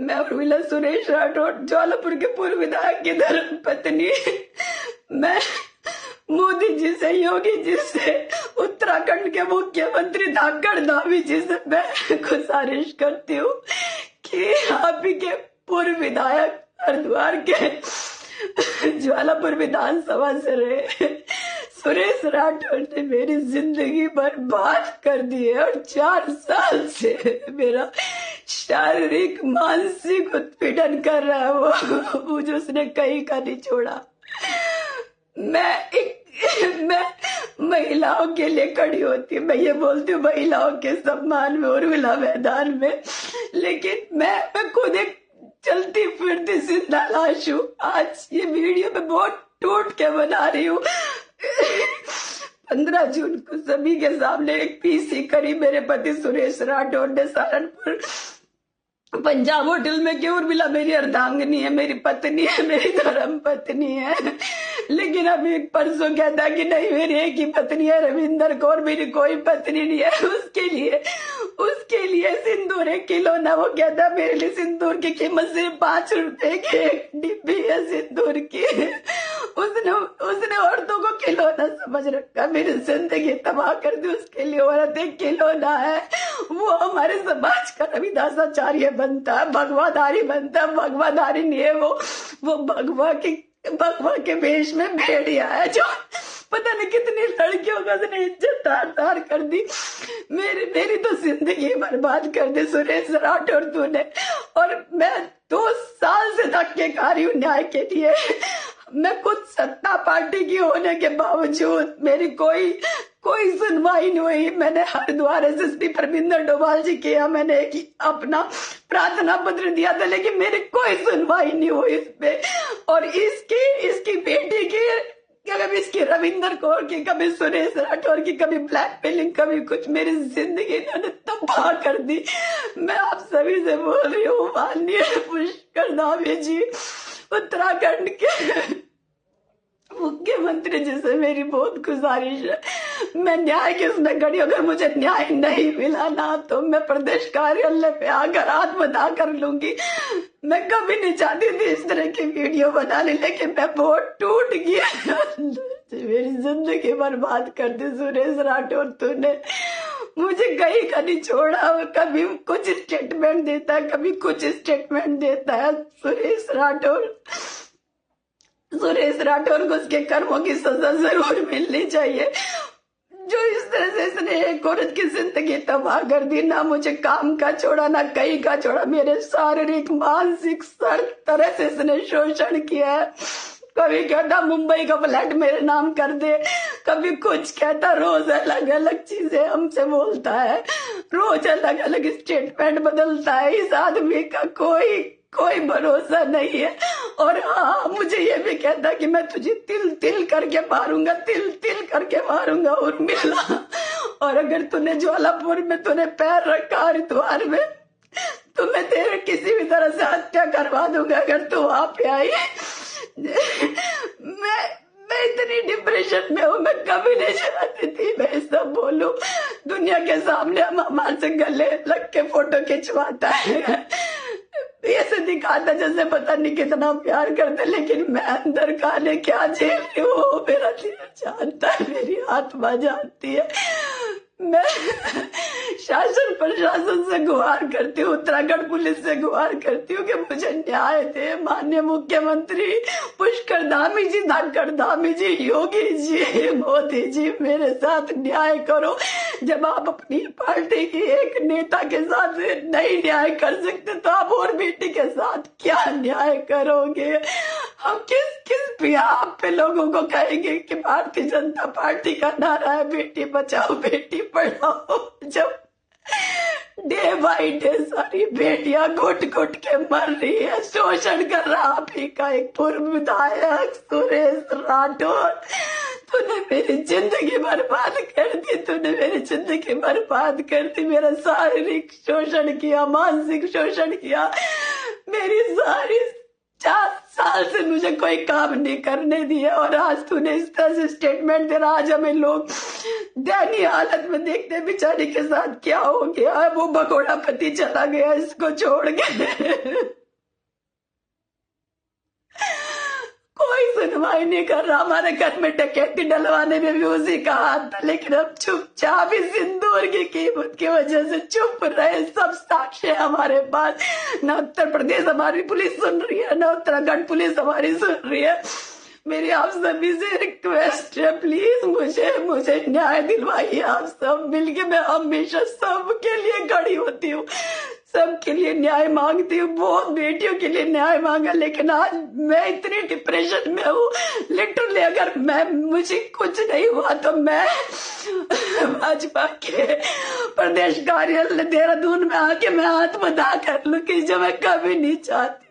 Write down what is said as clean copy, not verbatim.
मैं उर्मिला सुरेश राठौड़, ज्वालापुर के पूर्व विधायक की धर्म पत्नी। मैं मोदी जी से, योगी जी से, उत्तराखंड के मुख्यमंत्री धाकड़ धामी जी से मैं गुजारिश करती हूँ कि आप ही के पूर्व विधायक हरिद्वार के ज्वालापुर विधानसभा से रहे सुरेश राठौर ने मेरी जिंदगी बर्बाद कर दी है और 4 साल से मेरा शारीरिक मानसिक उत्पीड़न कर रहा है वो मुझे उसने कहीं का नहीं छोड़ा। मैं महिलाओं के लिए खड़ी होती हूँ, मैं ये बोलती हूँ महिलाओं के सम्मान में उर्मिला मैदान में, लेकिन मैं खुद एक चलती फिरती जिंदा लाश हूँ। आज ये वीडियो मैं बहुत टूट के बना रही हूँ। 15 जून को सभी के सामने एक पीसी करी मेरे पति सुरेश राठौर ने सहारनपुर पंजाब होटल में कि उर्मिला मेरी अर्धांगिनी है, मेरी पत्नी है, मेरी धर्म पत्नी है, लेकिन अभी परसों कहता कि नहीं मेरी एक ही पत्नी है रविंदर कौर, मेरी कोई पत्नी नहीं है। उसके लिए सिंदूर 1 किलो ना, वो कहता मेरे लिए सिंदूर की कीमत सिर्फ 5 रुपए की एक डिब्बी है सिंदूर की। उसने औरतों को खिलौना समझ रखा, मेरी जिंदगी तबाह कर दी। उसके लिए औरत एक खिलौना है। वो हमारे समाज का रविदासाचार्य बनता है, भगवाधारी बनता है, भगवाधारी नहीं है वो भगवा के वेश में भेड़िया है जो पता नहीं कितनी लड़कियों का उसने इज्जत तार कर दी। मेरी तो जिंदगी बर्बाद कर दी सुरेश राठौर तूने। और मैं 2 साल से धक्के खा रही हूँ न्याय के लिए। मैं खुद सत्ता पार्टी की होने के बावजूद मेरी कोई सुनवाई नहीं हुई। मैंने हरिद्वार एसएसपी परमिंदर डोभाल जी के यहाँ मैंने अपना प्रार्थना पत्र दिया था, लेकिन मेरी कोई सुनवाई नहीं हुई इस पे। और इसकी बेटी की, कभी इसकी रविंदर कौर की, कभी सुरेश राठौर की, कभी ब्लैकमेलिंग, कभी कुछ, मेरी जिंदगी इन्होंने तबाह कर दी। मैं आप सभी से बोल रही हूँ, माननीय पुष्कर धामी जी, उत्तराखंड के मुख्यमंत्री जी से मेरी बहुत गुजारिश है, मैं न्याय के उसमें खड़ी। अगर मुझे न्याय नहीं मिला ना तो मैं प्रदेश कार्यालय पे आकर आत्मदाह कर लूंगी। मैं कभी नहीं चाहती थी इस तरह की वीडियो बनाने, लेकिन मैं बहुत टूट गया। मेरी जिंदगी बर्बाद कर दी सुरेश राठौर तूने। मुझे कहीं का नहीं छोड़ा, कभी कुछ स्टेटमेंट देता है, कभी कुछ स्टेटमेंट देता है। सुरेश राठौर को उसके कर्मों की सजा जरूर मिलनी चाहिए। जो इस तरह से इसने एक औरत की जिंदगी तबाह कर दी, ना मुझे काम का छोड़ा, ना कहीं का छोड़ा, मेरे शारीरिक मानसिक हर तरह से इसने शोषण किया है। कभी कहता मुंबई का फ्लैट मेरे नाम कर दे, कभी कुछ कहता, रोज अलग अलग चीजें हमसे बोलता है, रोज अलग अलग स्टेटमेंट बदलता है। इस आदमी का कोई भरोसा नहीं है। और हाँ, मुझे ये भी कहता कि मैं तुझे तिल तिल करके मारूंगा उर्मिला। और अगर तूने ज्वालापुर में तूने पैर रखा, हरिद्वार में, तो मैं तेरे किसी भी तरह से हत्या करवा दूंगा अगर तू वहां पे आई। मैं इतनी डिप्रेशन में हूँ, मैं कभी नहीं चाहती थी मैं सब बोलूं दुनिया के सामने। हम हमारे से गले लग के फोटो खिंचवाता है, ऐसे दिखाता जैसे पता नहीं कितना प्यार करते, लेकिन मैं अंदर खाने क्या झेल रही हूँ मेरा दिल जानता है, मेरी आत्मा जानती है। मैं शासन प्रशासन से गुहार करती हूँ, उत्तराखंड पुलिस से गुहार करती हूँ कि मुझे न्याय दे। माननीय मुख्यमंत्री पुष्कर धामी जी, धाकड़ धामी जी, योगी जी, मोदी जी, मेरे साथ न्याय करो। जब आप अपनी पार्टी की एक नेता के साथ नहीं न्याय कर सकते तो आप और बेटी के साथ क्या न्याय करोगे? हम किस बिहार पे लोगों को कहेंगे कि भारतीय जनता पार्टी का नारा है बेटी बचाओ बेटी पढ़ाओ, जब डे बाई डे सारी बेटियां घुट के मर रही है, शोषण कर रहा आप ही का एक पूर्व विधायक सुरेश राठौर। तूने मेरी जिंदगी बर्बाद कर दी, तूने मेरी जिंदगी बर्बाद कर दी। मेरा शारीरिक शोषण किया, मानसिक शोषण किया। मेरी सारी 4 साल से मुझे कोई काम नहीं करने दिया और आज तूने इस तरह से स्टेटमेंट दे रहा। आज हमें लोग दयनीय हालत में देखते हैं बेचारे के साथ क्या हो गया। वो भगोड़ा पति चला गया इसको छोड़ के। कोई सुनवाई नहीं कर रहा। हमारे घर में डकैती डलवाने में भी उसी का हाथ था, लेकिन अब चुपचाप इस सिंदूर की कीमत की वजह से चुप रहे। सब साक्ष्य हमारे पास। न उत्तर प्रदेश हमारी पुलिस सुन रही है, न उत्तराखंड पुलिस हमारी सुन रही है। मेरी आप सभी से रिक्वेस्ट है, प्लीज मुझे न्याय दिलवाइए। आप सब मिलके, मैं हमेशा सबके लिए खड़ी होती हूँ, सबके लिए न्याय मांगती हूँ। बहुत बेटियों के लिए न्याय मांगा, लेकिन आज मैं इतनी डिप्रेशन में हूँ। लिटरली अगर मुझे कुछ नहीं हुआ तो मैं भाजपा के प्रदेश कार्यालय देहरादून में आके मैं आत्मदाह कर लूँ, कि जो मैं कभी नहीं चाहती।